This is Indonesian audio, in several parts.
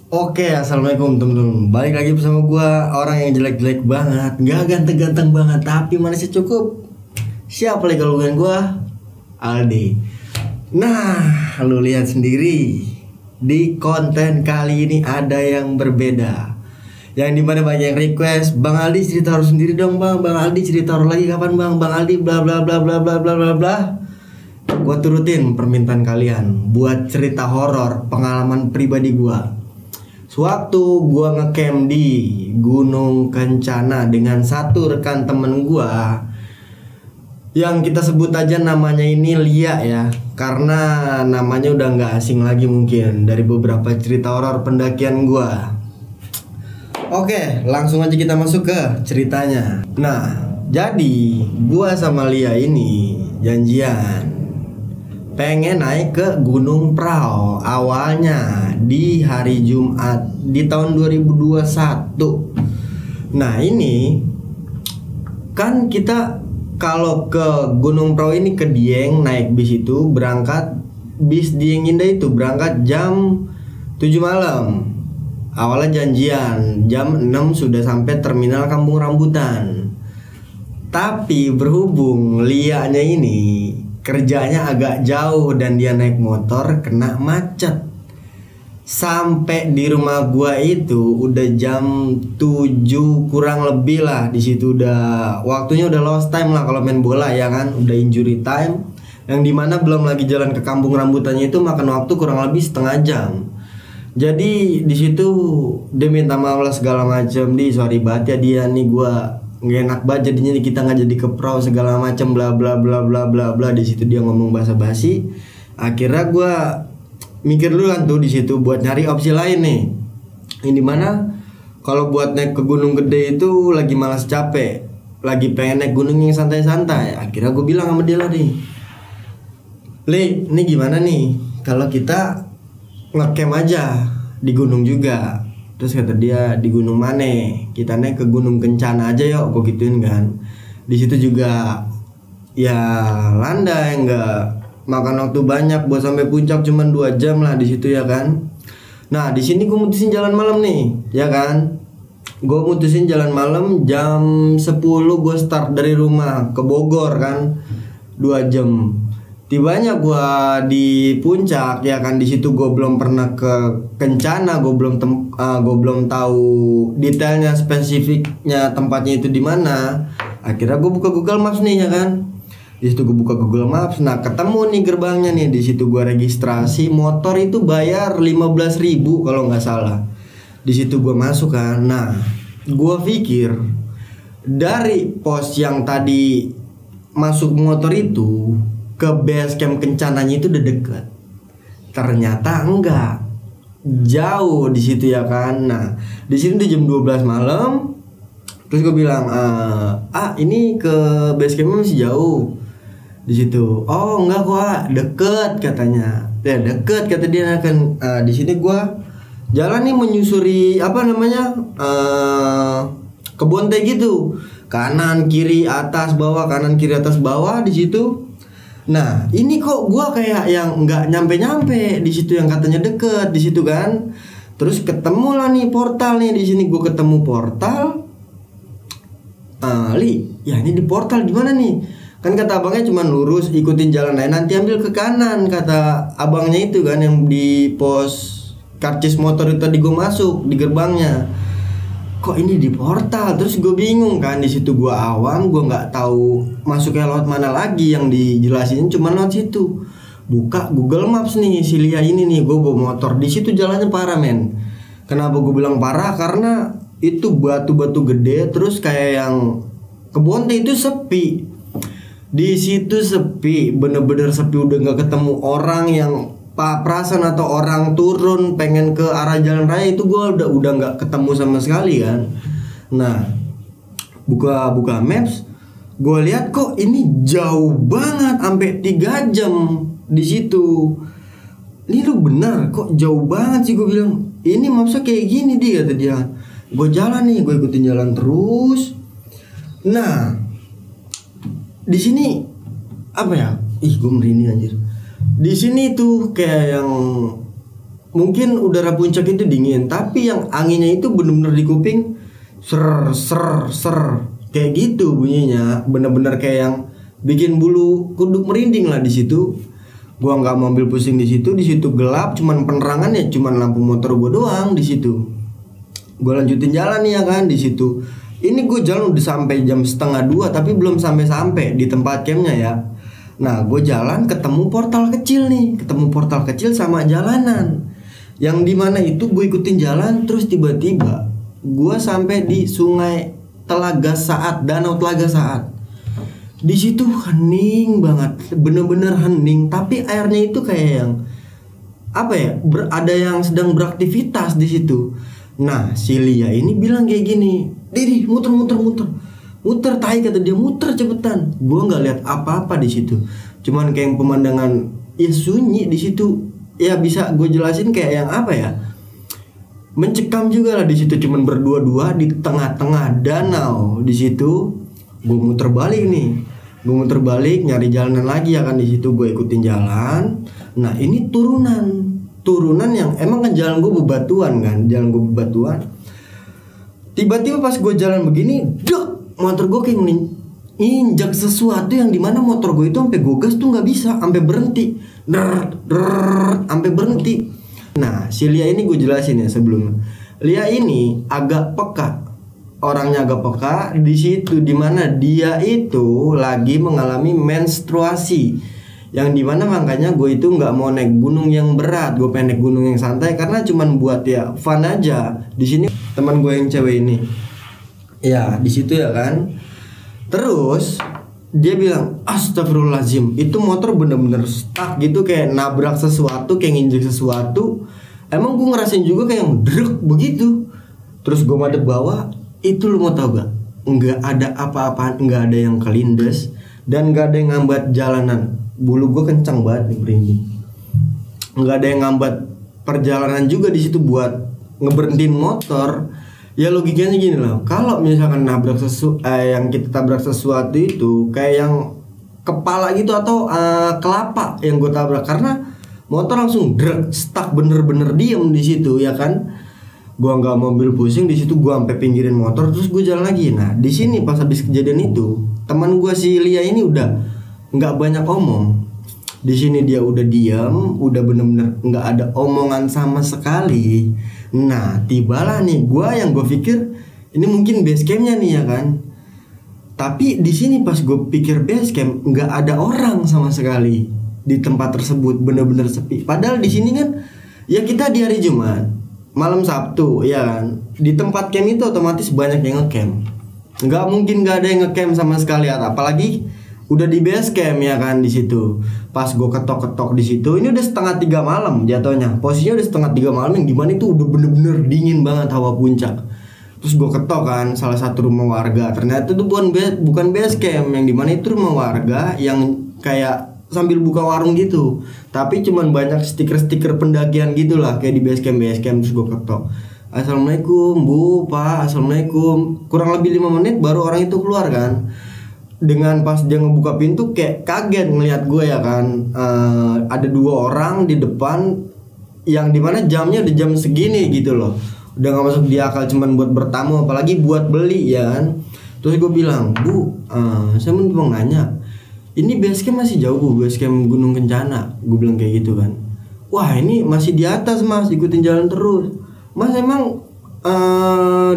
Oke, assalamualaikum teman-teman. Balik lagi bersama gua, orang yang jelek-jelek banget, nggak ganteng-ganteng banget, tapi manisnya cukup. Siapa lagi kalau bukan gua? Aldi. Nah, lu lihat sendiri di konten kali ini ada yang berbeda. Yang dimana banyak yang request, Bang Aldi cerita horor sendiri dong bang. Bang Aldi cerita horor lagi kapan bang? Bang Aldi bla bla bla bla bla bla bla bla. Gua turutin permintaan kalian buat cerita horor pengalaman pribadi gua. Sewaktu gua ngecamp di Gunung Kencana dengan satu rekan temen gua yang kita sebut aja namanya ini Lia ya, karena namanya udah nggak asing lagi mungkin dari beberapa cerita horor pendakian gua. Oke, langsung aja kita masuk ke ceritanya. Nah, jadi gua sama Lia ini janjian pengen naik ke Gunung Prau awalnya di hari Jumat di tahun 2021. Nah ini kan kita kalau ke Gunung Prau ini ke Dieng naik bis itu berangkat bis Dieng Indah itu berangkat jam 7 malam. Awalnya janjian jam 6 sudah sampai terminal Kampung Rambutan. Tapi berhubung Lianya ini kerjanya agak jauh dan dia naik motor kena macet. Sampai di rumah gua itu udah jam 7 kurang lebih lah. Di situ udah waktunya udah lost time lah kalau main bola ya kan, udah injury time. Yang dimana belum lagi jalan ke Kampung Rambutannya itu makan waktu kurang lebih setengah jam. Jadi di situ dia minta maaf lah segala macam. Sorry banget ya dia nih, gua nggak enak banget jadinya kita nggak jadi ke Prau segala macam bla bla bla bla bla bla. Di situ dia ngomong basa-basi. Akhirnya gue mikir dulu kan tuh di situ buat nyari opsi lain nih. Ini mana kalau buat naik ke Gunung Gede itu lagi malas capek, lagi pengen naik gunung yang santai-santai. Akhirnya gue bilang sama dia lah nih, Li, ini gimana nih kalau kita ngecamp aja di gunung juga. Terus kata dia, di gunung mana? Kita naik ke Gunung Kencana aja yuk, gue gituin kan. Di situ juga ya landai, nggak makan waktu banyak buat sampai puncak cuman 2 jam lah di situ ya kan. Nah di sini gue mutusin jalan malam nih, ya kan. Gue mutusin jalan malam jam 10 gue start dari rumah ke Bogor kan, 2 jam. Tibanya gue di puncak ya kan, di situ gue belum pernah ke Kencana, gue belum tahu detailnya spesifiknya tempatnya itu di mana. Akhirnya gue buka Google Maps nih ya kan. Di situ gue buka Google Maps, nah ketemu nih gerbangnya nih. Di situ gue registrasi motor itu bayar 15.000 kalau nggak salah. Di situ gue masuk kan. Nah gue pikir dari pos yang tadi masuk motor itu ke base camp Kencananya itu udah deket. Ternyata enggak, jauh di situ ya kan. Nah di sini udah jam 12 malam. Terus gue bilang, ini ke base campnya masih jauh di situ. Oh enggak kok, deket katanya. Ya deket kata dia kan. Di sini gue jalan nih menyusuri apa namanya kebun teh gitu, kanan kiri atas bawah, kanan kiri atas bawah di situ. Nah ini kok gue kayak yang nggak nyampe di situ yang katanya deket di situ kan. Terus ketemu lah nih portal nih. Di sini gue ketemu portal. Li, ya ini di portal gimana nih? Kan kata abangnya cuma lurus ikutin jalan lain, nanti ambil ke kanan kata abangnya itu kan, yang di pos karcis motor itu tadi gue masuk di gerbangnya. Kok ini di portal? Terus gue bingung kan, di situ gue awam, gue nggak tahu masuknya lewat mana lagi. Yang dijelasin cuma lewat situ. Buka Google Maps nih si Lia ini nih, gue bawa motor di situ jalannya parah men. Kenapa gue bilang parah? Karena itu batu-batu gede, terus kayak yang kebun teh itu sepi. Di situ sepi, bener-bener sepi, udah nggak ketemu orang yang paprasan atau orang turun pengen ke arah jalan raya itu gue udah nggak ketemu sama sekali kan. Nah buka maps, gue lihat kok ini jauh banget sampai 3 jam di situ. Ini lu benar kok jauh banget sih, gue bilang. Ini mapsnya kayak gini dia kata dia. Gue jalan nih, gue ikutin jalan terus. Nah di sini apa ya? Ih gue merinding anjir. Di sini tuh kayak yang mungkin udara puncak itu dingin, tapi yang anginnya itu bener-bener di kuping ser ser ser kayak gitu bunyinya, bener-bener kayak yang bikin bulu kuduk merinding lah di situ. Gua nggak mau ambil pusing di situ gelap, cuman penerangannya cuman lampu motor gua doang di situ. Gua lanjutin jalan nih ya kan di situ. Ini gue jalan udah sampai jam 1:30 tapi belum sampai di tempat campnya ya. Nah gue jalan ketemu portal kecil nih, ketemu portal kecil sama jalanan. Yang dimana itu gue ikutin jalan, terus tiba-tiba gue sampai di sungai Telaga Saat, Danau Telaga Saat. Di situ hening banget, bener-bener hening. Tapi airnya itu kayak yang apa ya? Ada yang sedang beraktivitas di situ. Nah si Lia ini bilang kayak gini, Diri muter tai, kata dia, muter cepetan. Gue nggak lihat apa-apa di situ, cuman kayak yang pemandangan ya sunyi di situ. Ya bisa gue jelasin kayak yang apa ya, mencekam juga lah di situ, cuman berdua-dua di tengah-tengah danau di situ. Gue muter balik nyari jalanan lagi ya kan. Di situ gue ikutin jalan. Nah ini turunan yang emang kan jalan gue bebatuan kan, tiba-tiba pas gue jalan begini, motor gue kayak injak sesuatu yang dimana motor gue itu sampai gue gas tuh nggak bisa, sampai berhenti, sampai berhenti. Nah si Lia ini gue jelasin ya sebelumnya. Lia ini agak peka, orangnya agak peka di situ, dimana dia itu lagi mengalami menstruasi, yang dimana makanya gue itu nggak mau naik gunung yang berat, gue pengen naik gunung yang santai karena cuman buat ya fun aja. Di sini teman gue yang cewek ini, ya di situ ya kan. Terus dia bilang astagfirullahaladzim, itu motor bener-bener stuck gitu, kayak nabrak sesuatu, kayak nginjek sesuatu. Emang gue ngerasain juga kayak yang drek begitu. Terus gue madep bawah, itu lu mau tau gak? Nggak ada apa-apaan, nggak ada yang kelindes dan nggak ada yang ngambat jalanan. Bulu gue kencang banget nih merinding. Nggak ada yang ngambat perjalanan juga di situ buat ngeberhentiin motor. Ya logikanya gini loh, kalau misalkan nabrak yang kita tabrak sesuatu itu kayak yang kepala gitu atau kelapa yang gue tabrak, karena motor langsung stuck, bener-bener diem di situ ya kan. Gue nggak mau ambil pusing di situ, gue sampai pinggirin motor terus gue jalan lagi. Nah di sini pas habis kejadian itu, teman gue si Lia ini udah nggak banyak omong. Di sini dia udah diam, udah bener-bener nggak ada omongan sama sekali. Nah tibalah nih gue yang gue pikir ini mungkin base campnya nih ya kan. Tapi di sini pas gue pikir base camp, nggak ada orang sama sekali di tempat tersebut, bener-bener sepi. Padahal di sini kan ya kita di hari Jumat, malam Sabtu ya kan. Di tempat camp itu otomatis banyak yang ngecamp. Nggak mungkin nggak ada yang ngecamp sama sekali, apalagi udah di base camp ya kan di situ. Pas gue ketok-ketok di situ, ini udah 2:30 malam jatuhnya. Posisinya udah 2:30 malam yang dimana itu udah bener-bener dingin banget hawa puncak. Terus gue ketok kan salah satu rumah warga. Ternyata itu bukan base camp, yang dimana itu rumah warga yang kayak sambil buka warung gitu. Tapi cuman banyak stiker-stiker pendakian gitulah kayak di base camp. Terus gue ketok, assalamualaikum bu, pak, assalamualaikum. Kurang lebih 5 menit baru orang itu keluar kan. Dengan pas dia ngebuka pintu kayak kaget ngelihat gue ya kan. Ada 2 orang di depan, yang dimana jamnya udah jam segini gitu loh. Udah gak masuk di akal cuman buat bertamu, apalagi buat beli ya kan. Terus gue bilang, bu, saya mau nanya, ini base camp masih jauh bu, base camp Gunung Kencana. Gue bilang kayak gitu kan. Wah ini masih di atas mas, ikutin jalan terus. Mas emang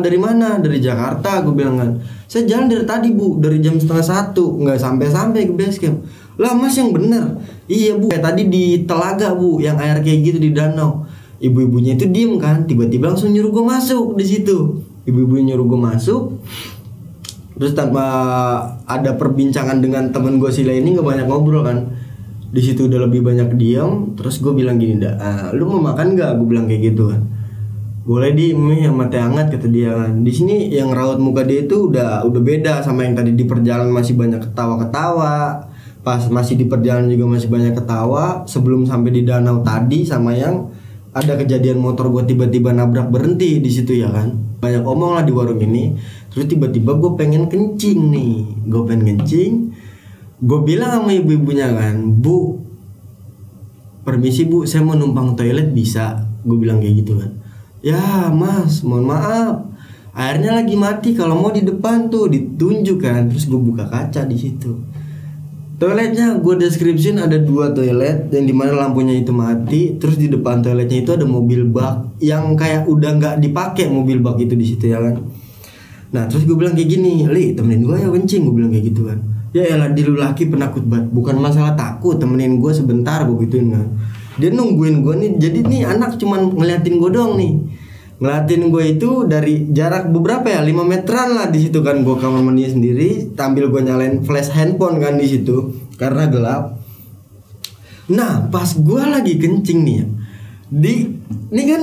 dari mana? Dari Jakarta, gue bilang kan. Saya jalan dari tadi bu, dari jam 12:30, nggak sampai ke base camp. Lah mas yang bener. Iya bu, kayak tadi di telaga bu, yang air kayak gitu di danau. Ibu-ibunya itu diem kan, tiba-tiba langsung nyuruh gue masuk di situ. Ibu-ibu nyuruh gue masuk. Terus tanpa ada perbincangan dengan temen gue sila ini, nggak banyak ngobrol kan. Di situ udah lebih banyak diem. Terus gue bilang gini, lu mau makan nggak? Gue bilang kayak gitu kan. Boleh di mie sama teh hangat kata dia kan. Di sini yang raut muka dia itu udah beda sama yang tadi di perjalanan, masih banyak ketawa-ketawa. Pas masih di perjalanan juga masih banyak ketawa. Sebelum sampai di danau tadi sama yang ada kejadian motor gue tiba-tiba nabrak berhenti di situ ya kan. Banyak omong lah di warung ini. Terus tiba-tiba gue pengen kencing nih. Gue bilang sama ibu-ibunya kan, bu, permisi bu, saya mau numpang toilet bisa? Gue bilang kayak gitu kan. Ya mas, mohon maaf, airnya lagi mati, kalau mau di depan tuh ditunjuk kan. Terus gue buka kaca di situ. Toiletnya gue deskripsiin ada 2 toilet yang dimana lampunya itu mati. Terus di depan toiletnya itu ada mobil bak yang kayak udah nggak dipakai mobil bak itu di situ ya kan. Nah terus gue bilang kayak gini, Li temenin gue ya kencing, gue bilang kayak gitu kan. Ya elah di lu laki penakut banget, bukan masalah takut, temenin gue sebentar, gue gituin kan. Dia nungguin gue nih, jadi nih anak cuman ngeliatin gue doang nih. Ngeliatin gue itu dari jarak beberapa ya, 5 meteran lah di situ kan. Gue kamar mandi sendiri, tampil gue nyalain flash handphone kan di situ karena gelap. Nah pas gue lagi kencing nih ya, ini kan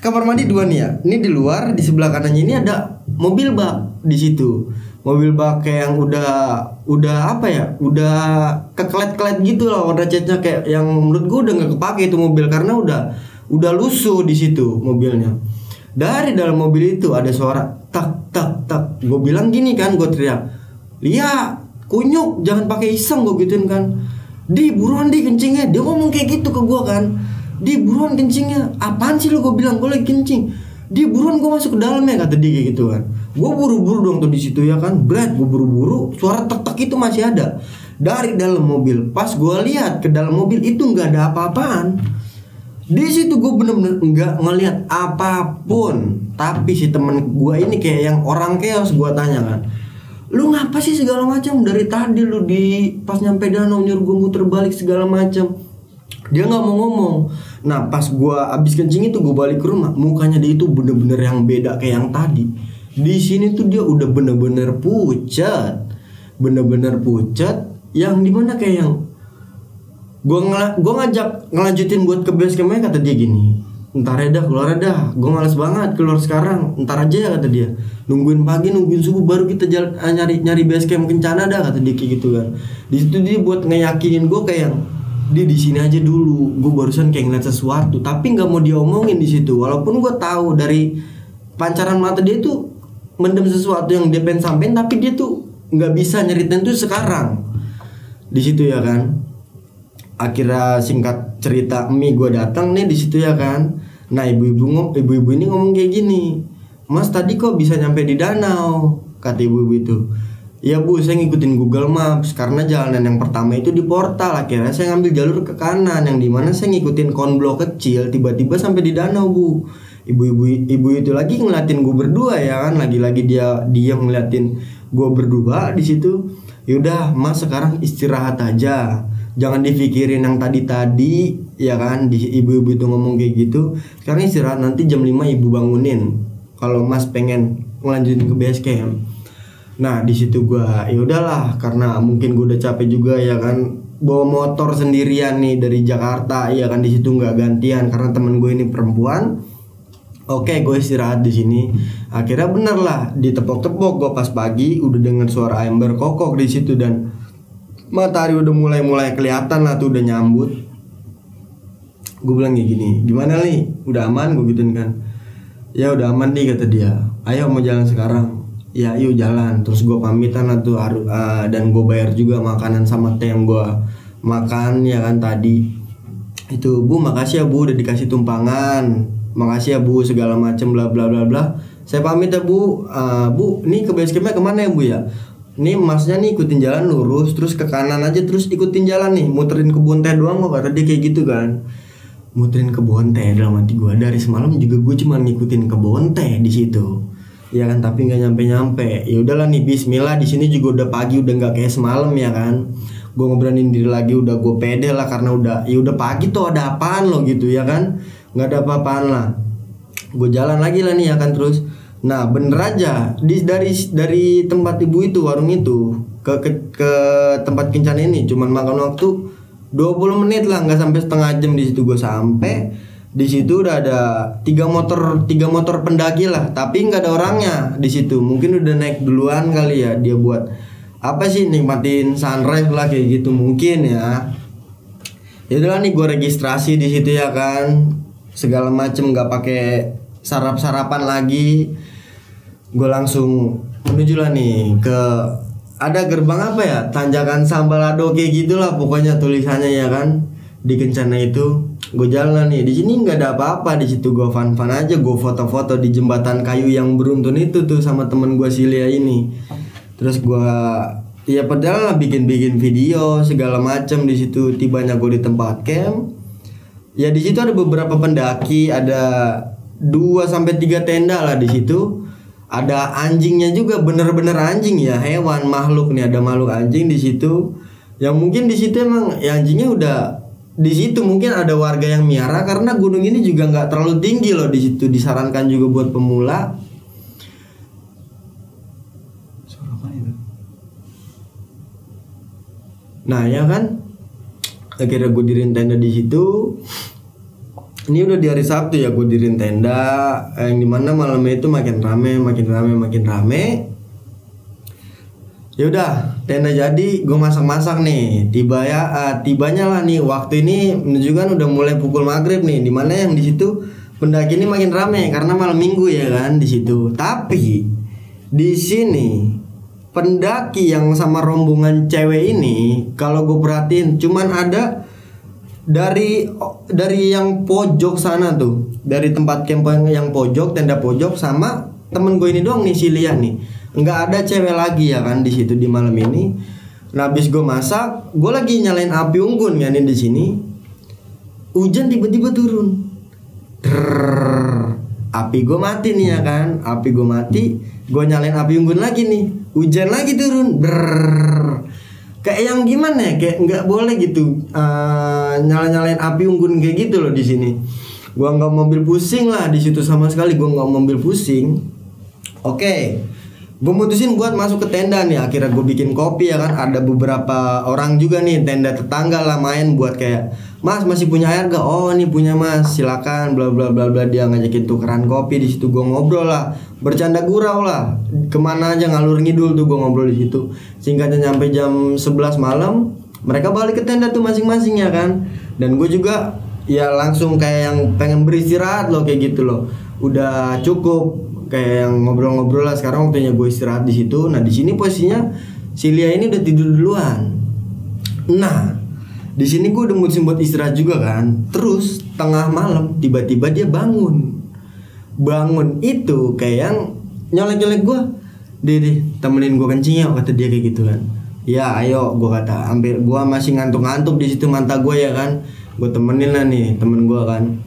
kamar mandi 2 nih ya. Ini di luar, di sebelah kanannya ini ada mobil bak di situ. Mobil bak kayak yang udah apa ya? Udah keklet-klet gitu lah warna catnya, kayak yang menurut gue udah nggak kepake itu mobil karena udah lusuh di situ mobilnya. Dari dalam mobil itu ada suara tak tak tak. Gue bilang gini kan, gue teriak, "Lia, kunyuk, jangan pakai iseng," gue gituin kan. "Di buruan di kencingnya." Dia ngomong kayak gitu ke gue kan. "Di buruan kencingnya." "Apaan sih lu?" gue bilang, "Gue lagi kencing." "Di buruan, gue masuk ke dalam ya," kata dia kayak gitu kan. Gue buru-buru dong tuh di situ ya kan. Berat, gue buru-buru. Suara tek-tek itu masih ada dari dalam mobil. Pas gue lihat ke dalam mobil itu nggak ada apa-apaan. Di situ gue bener-bener nggak ngelihat apapun. Tapi si temen gue ini kayak yang orang chaos. Gue tanya kan, "Lu ngapa sih segala macam dari tadi lu di pas nyampe danau nyuruh gue muter balik segala macam." Dia nggak mau ngomong. Nah pas gue abis kencing itu gue balik ke rumah, mukanya dia itu bener-bener yang beda kayak yang tadi. Di sini tuh dia udah bener-bener pucat, yang dimana kayak yang gue ngajak ngelanjutin buat ke base campnya, kata dia gini, "Ntar ya dah, keluar dah, gue malas banget keluar sekarang, ntar aja ya," kata dia. "Nungguin pagi, nungguin subuh baru kita jalan, nyari base camp Kencana dah," kata dia kayak gitu kan. Di situ dia buat ngeyakinin gue kayak yang, "Dia di sini aja dulu, gue barusan kayak ngeliat sesuatu," tapi nggak mau dia omongin di situ. Walaupun gue tahu dari pancaran mata dia tuh mendem sesuatu yang dia pengen sampein, tapi dia tuh nggak bisa nyeritain tuh sekarang di situ ya kan. Akhirnya singkat cerita, gue datang nih di situ ya kan. Nah ibu-ibu ini ngomong kayak gini, "Mas tadi kok bisa nyampe di danau?" Kata ibu-ibu itu. "Ya Bu, saya ngikutin Google Maps karena jalanan yang pertama itu di portal. Akhirnya saya ngambil jalur ke kanan, yang dimana saya ngikutin konblok kecil, tiba-tiba sampai di danau Bu." Ibu itu lagi ngeliatin gue berdua ya kan, lagi-lagi dia ngeliatin gue berdua di situ. "Yaudah Mas sekarang istirahat aja, jangan dipikirin yang tadi ya kan." Ibu-ibu itu ngomong kayak gitu. "Sekarang istirahat, nanti jam 5 ibu bangunin kalau Mas pengen ngelanjutin ke base camp." Nah di situ gue ya udahlah, karena mungkin gue udah capek juga ya kan, bawa motor sendirian nih dari Jakarta ya kan. Di situ nggak gantian karena temen gue ini perempuan. Oke, gue istirahat di sini. Akhirnya bener lah, ditepok-tepok gue pas pagi udah denger suara ayam berkokok di situ, dan matahari udah mulai kelihatan lah tuh, udah nyambut. Gue bilang kayak gini, "Gimana nih? Udah aman?" gue gituin kan. "Ya udah aman nih," kata dia. "Ayo mau jalan sekarang?" "Ya yuk jalan." Terus gue pamitan lah tuh, dan gue bayar juga makanan sama teh yang gue makan ya kan tadi. Itu, "Bu makasih ya Bu udah dikasih tumpangan, makasih ya Bu segala macem bla bla bla bla. Saya pamit ya Bu. Bu, nih ke base campnya kemana ya Bu ya? Nih Masnya nih ikutin jalan lurus, terus ke kanan aja, terus ikutin jalan nih, muterin kebun teh doang kok," kata dia kayak gitu kan. Muterin kebun teh, dalam hati gue dari semalam juga gue cuma ngikutin kebun teh di situ ya kan, tapi nggak nyampe. Ya udahlah nih, bismillah, di sini juga udah pagi, udah nggak kayak semalam ya kan. Gue ngeberanin diri lagi, udah gue pede lah karena udah pagi tuh, ada apaan lo gitu ya kan. Nggak ada apa-apaan lah. Gue jalan lagi lah nih ya kan terus. Nah bener aja, dari tempat ibu itu, warung itu ke tempat Kencana ini cuman makan waktu 20 menit lah, nggak sampai setengah jam. Di situ gue sampai. Di situ udah ada tiga motor pendaki lah, tapi nggak ada orangnya di situ. Mungkin udah naik duluan kali ya, dia buat apa sih, nikmatin sunrise lah kayak gitu mungkin ya. Ya udah nih, gue registrasi di situ ya kan, segala macem, nggak pakai sarapan lagi. Gue langsung menuju lah nih ke ada gerbang apa ya, tanjakan Sambalado kayak gitulah pokoknya tulisannya ya kan di Kencana itu. gue jalan nih, di sini nggak ada apa-apa, di situ gue fun aja, gue foto-foto di jembatan kayu yang beruntun itu tuh sama temen gue Silia ini. Terus gue ya padahal lah bikin video segala macam di situ. Tibanya gue di tempat camp. Ya di situ ada beberapa pendaki, ada 2-3 tenda lah di situ. Ada anjingnya juga, bener-bener anjing ya, hewan makhluk nih, ada makhluk anjing di situ. Yang mungkin di situ emang ya anjingnya udah di situ, mungkin ada warga yang miara karena gunung ini juga nggak terlalu tinggi loh di situ. Disarankan juga buat pemula. Suara apa itu? Nah ya kan, akhirnya gue diriin tenda di situ. Ini udah di hari Sabtu ya, gue diriin tenda yang dimana malamnya itu makin rame. Ya udah, tenda jadi, gue masak nih. Tibanya lah nih, waktu ini menunjukkan udah mulai pukul maghrib nih, dimana yang di situ pendaki ini makin rame karena malam minggu ya kan di situ. Tapi di sini pendaki yang sama rombongan cewek ini, kalau gue perhatiin cuman ada dari yang pojok sana tuh, dari tempat camp yang pojok, tenda pojok, sama temen gue ini doang nih, si Lia nih. Nggak ada cewek lagi ya kan di situ di malam ini. Nah, habis gue masak, gue lagi nyalain api unggun kan di sini. Hujan tiba-tiba turun. Api gue mati nih ya kan. Api gue mati, gue nyalain api unggun lagi nih. Hujan lagi turun. Kayak yang gimana ya? Kayak nggak boleh gitu nyalain api unggun kayak gitu loh di sini. Gue nggak mobil pusing lah di situ sama sekali. Gue nggak mobil pusing. Oke. Gue mutusin buat masuk ke tenda nih. Akhirnya gue bikin kopi ya kan. Ada beberapa orang juga nih, tenda tetangga lah, main buat kayak, "Mas, masih punya air gak?" "Oh, ini punya Mas, silakan." Bla bla bla bla. Dia ngajakin tukeran kopi di situ. Gue ngobrol lah, bercanda gurau lah, kemana aja ngalur ngidul tuh gue ngobrol di situ. Singkatnya nyampe jam 11 malam, mereka balik ke tenda tuh masing-masing ya kan. Dan gue juga ya langsung kayak yang pengen beristirahat loh, kayak gitu loh. Udah cukup kayak yang ngobrol-ngobrol lah, sekarang waktunya gue istirahat di situ. Nah, di sini posisinya si Lia ini udah tidur duluan. Nah, di sini gue udah mutusin buat istirahat juga kan. Terus tengah malam tiba-tiba dia bangun itu kayak yang nyolek-nyolek gue. "Deh, temenin gue kencing ya," kata dia kayak gitu kan. "Ya ayo," gue kata. Hampir gue masih ngantuk-ngantuk di situ, mata gue ya kan. Gue temenin lah nih temen gue kan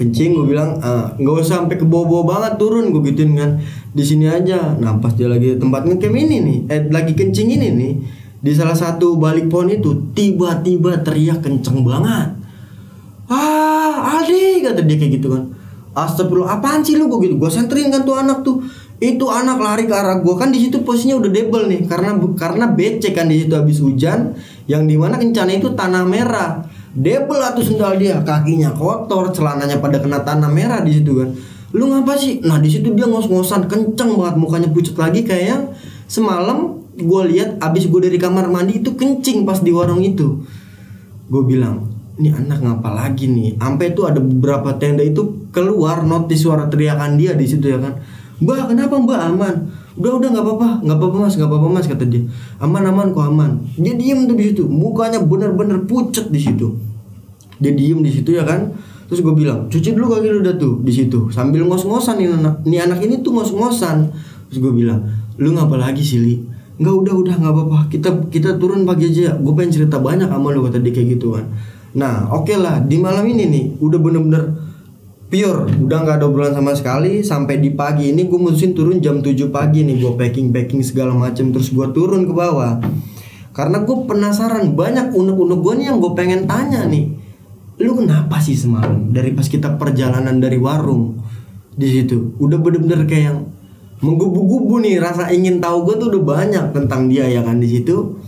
kencing. Gue bilang nggak usah sampai ke bawah-bawah banget, turun, gue gituin kan, di sini aja. Nah, pas dia lagi tempat ngecamp ini nih, lagi kencing ini nih, di salah satu balik pohon itu tiba-tiba teriak kenceng banget. "Aldi," kata dia kayak gitu kan. "Astagfirullah, apaan sih lu?" Gue gitu. Gue senterin kan tuh anak tuh. Itu anak lari ke arah gue kan, di situ posisinya udah debel nih karena becek kan di situ habis hujan, yang dimana kencana itu tanah merah. Debel atuh sendal dia, kakinya kotor, celananya pada kena tanah merah di situ kan. "Lu ngapa sih?" Nah, di situ dia ngos-ngosan kenceng banget, mukanya pucat lagi kayak yang semalam gue lihat abis gue dari kamar mandi itu kencing pas di warung itu. Gue bilang, "Ini anak ngapa lagi nih?" Sampai itu ada beberapa tenda itu keluar notis suara teriakan dia di situ ya kan. "Mbak, kenapa Mbak? Aman?" Udah nggak apa-apa mas, kata dia. Aman kok aman." Dia diem tuh di situ, mukanya bener-bener pucet di situ. Dia diem di situ ya kan. Terus gue bilang, "Cuci dulu kaki lu dah tuh di situ." Sambil ngos-ngosan nih anak ini tuh ngos-ngosan. Terus gue bilang, "Lu ngapa lagi sih, Li?" Udah nggak apa-apa. Kita turun pagi aja ya. Gue pengen cerita banyak sama lu," kata dia kayak gitu kan. Nah, oke lah, di malam ini nih udah bener-bener pure, udah nggak ada obrolan sama sekali. Sampai di pagi ini gue mutusin turun jam 7 pagi nih. Gue packing segala macem. Terus gue turun ke bawah karena gue penasaran, banyak unek-unek gue nih yang gue pengen tanya nih. "Lu kenapa sih semalam dari pas kita perjalanan dari warung di situ?" Udah bener-bener kayak yang menggubu-gubu nih, rasa ingin tahu gue tuh udah banyak tentang dia ya kan di situ.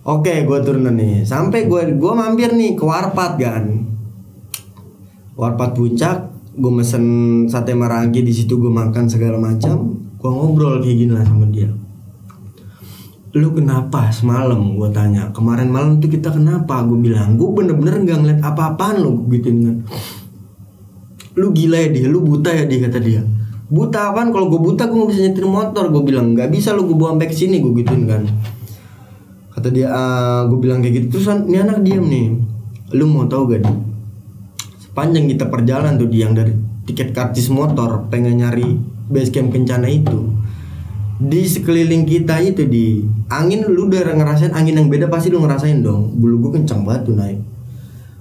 Oke, gue turun nih. Sampai gue mampir nih ke Warpat kan. Warpat Puncak, gue mesen sate marangi di situ, gue makan segala macam. Gue ngobrol kayak gini lah sama dia. "Lu kenapa semalam?" Gue tanya. "Kemarin malam tuh kita kenapa?" Gue bilang, "Gue bener-bener gak ngeliat apa-apaan lo," gue gituin kan. "Lu gila ya dia, lu buta ya dia," kata dia. "Buta apaan? Kalau gue buta gue gak bisa nyetir motor." Gue bilang, "Gak bisa lu, gue bawa sampai kesini," gue gituin kan. Kata dia, gue bilang kayak gitu. Terus ini anak diam nih. "Lu mau tahu gak, Di? sepanjang kita perjalanan tuh yang dari tiket karcis motor pengen nyari base camp Kencana itu, di sekeliling kita itu di angin, lu udah ngerasain angin yang beda pasti lu ngerasain dong. Bulu gue kencang banget tuh naik.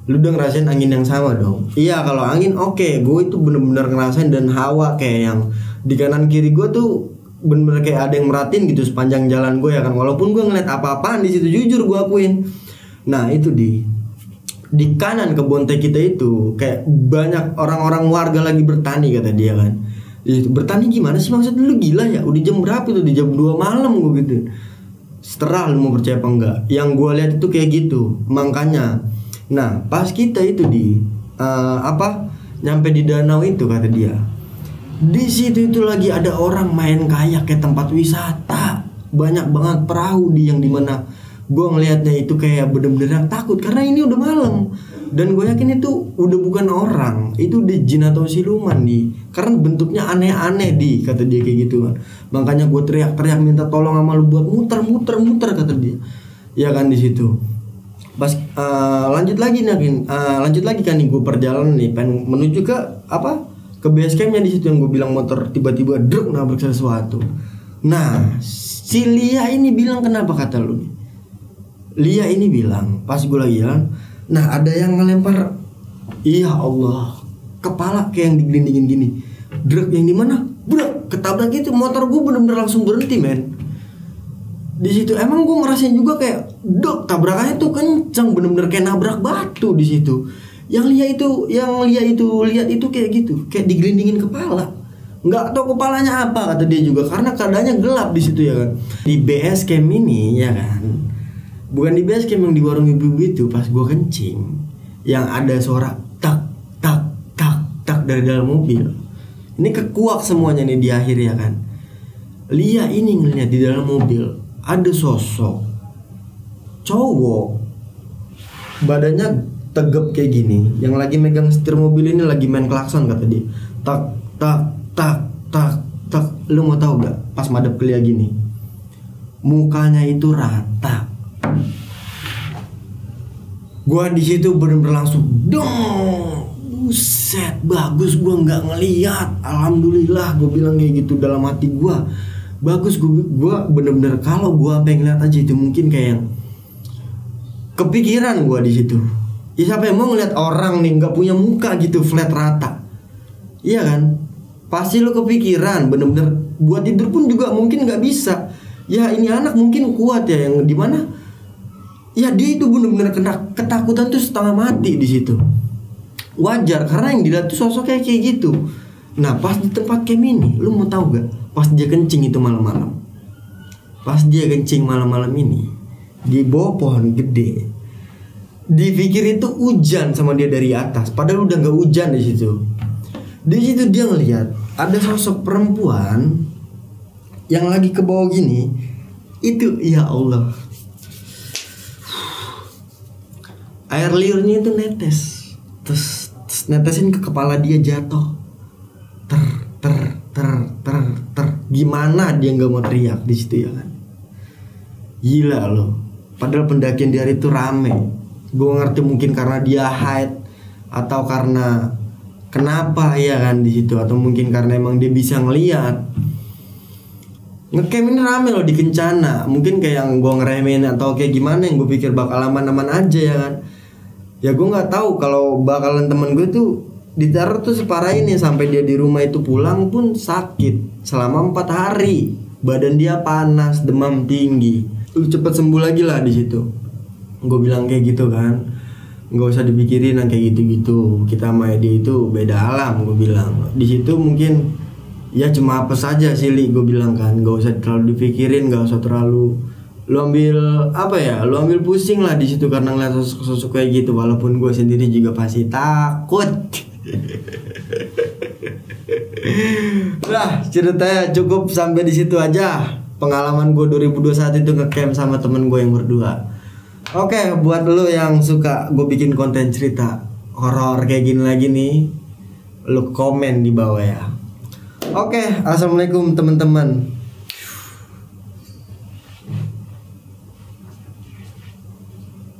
Lu udah ngerasain angin yang sama dong. Iya kalau angin oke, gue itu bener-bener ngerasain, dan hawa kayak yang di kanan kiri gue tuh bener-bener kayak ada yang merhatiin gitu sepanjang jalan gue ya kan. Walaupun gue ngeliat apa-apaan di situ, jujur gue akuin. Nah itu di kanan kebun teh kita itu kayak banyak orang-orang warga lagi bertani kata dia kan. Bertani gimana sih maksudnya, lu gila ya? Udah jam berapa itu? Di jam 2 malam gue gitu. Setelah lu mau percaya apa enggak, yang gue lihat itu kayak gitu. Makanya nah pas kita itu nyampe di danau itu kata dia, di situ itu lagi ada orang main kayak tempat wisata, banyak banget perahu yang dimana gue ngelihatnya itu kayak bener-bener takut karena ini udah malam, dan gue yakin itu udah bukan orang, itu udah jin atau siluman karena bentuknya aneh-aneh kata dia kayak gitu kan. Makanya gue teriak-teriak minta tolong sama lu buat muter kata dia ya kan. Di situ pas lanjut lagi kan nih gue perjalanan nih pengen menuju ke base campnya. Di situ yang gue bilang motor tiba-tiba druk nabrak sesuatu. Nah si Lia ini bilang, kenapa kata lu nih? Lia ini bilang pas gue lagi jalan, nah ada yang ngelempar, iya Allah, kepala kayak yang digelindingin gini, druk yang dimana, bro, ketabrak gitu. Motor gue bener-bener langsung berhenti men. Di situ emang gue ngerasain juga kayak tabrakannya tuh kenceng, bener-bener kayak nabrak batu di situ. Yang lihat itu kayak gitu, kayak digelindingin kepala. Nggak tahu kepalanya apa kata dia juga karena keadaannya gelap di situ ya kan. Di base camp ini ya kan, bukan di base camp yang di warung ibu-ibu itu, pas gue kencing yang ada suara tak tak tak tak dari dalam mobil. Ini kekuak semuanya nih di akhir ya kan. Lia ini ngeliat di dalam mobil ada sosok cowok, badannya tegap kayak gini, yang lagi megang setir mobil ini lagi main klakson kata dia. Tak tak tak tak tak. Lu mau tahu gak? Pas madep ke Lia gini, mukanya itu rata. Gua di situ bener-bener langsung dong, buset, bagus gua nggak ngeliat. Alhamdulillah gua bilang kayak gitu dalam hati gua. Bagus gua bener-bener, kalau gua pengen lihat aja itu mungkin kayak yang kepikiran gua di situ. Ya siapa yang mau ngeliat orang nih nggak punya muka gitu flat rata, iya kan? Pasti lo kepikiran, bener-bener buat tidur pun juga mungkin nggak bisa. Ya ini anak mungkin kuat ya, yang dimana ya dia itu bener-bener ketakutan tuh setengah mati di situ. Wajar karena yang dilihat tuh sosoknya kayak gitu. Nah pas di tempat camp ini, lu mau tahu gak? Pas dia kencing itu malam-malam, pas dia kencing malam-malam ini di bawah pohon gede, dipikir itu hujan sama dia dari atas, padahal udah nggak hujan di situ. Di situ dia ngelihat ada sosok perempuan yang lagi ke bawah gini. Itu ya Allah, air liurnya itu netes, terus netesin ke kepala dia, jatuh. Gimana dia nggak mau teriak di situ ya kan? Gila loh. Padahal pendakian di hari itu rame. Gue ngerti mungkin karena dia haid atau karena kenapa ya kan di situ, atau mungkin karena emang dia bisa ngeliat. Ngecamp ini rame loh di Kencana. Mungkin kayak yang gue ngeremehin atau kayak gimana, yang gue pikir bakal aman-aman aja ya kan. Ya gue nggak tahu kalau bakalan temen gue tuh ditaruh tuh separah ini, sampai dia di rumah itu pulang pun sakit selama 4 hari. Badan dia panas, demam tinggi. Lu cepet sembuh lagi lah di situ. Gue bilang kayak gitu kan, nggak usah dipikirin yang kayak gitu-gitu. Kita sama dia itu beda alam. Gue bilang di situ mungkin ya cuma apa saja sih Li, gue bilang kan, nggak usah terlalu dipikirin, nggak usah terlalu lu ambil lu ambil pusing lah di situ karena ngeliat sosok kayak gitu. Walaupun gue sendiri juga pasti takut. Nah ceritanya cukup sampai di situ aja. Pengalaman gue 2021 itu ngecamp sama temen gue yang berdua. Oke, buat lo yang suka gue bikin konten cerita horor kayak gini lagi nih, lo komen di bawah ya. Oke, assalamualaikum teman-teman.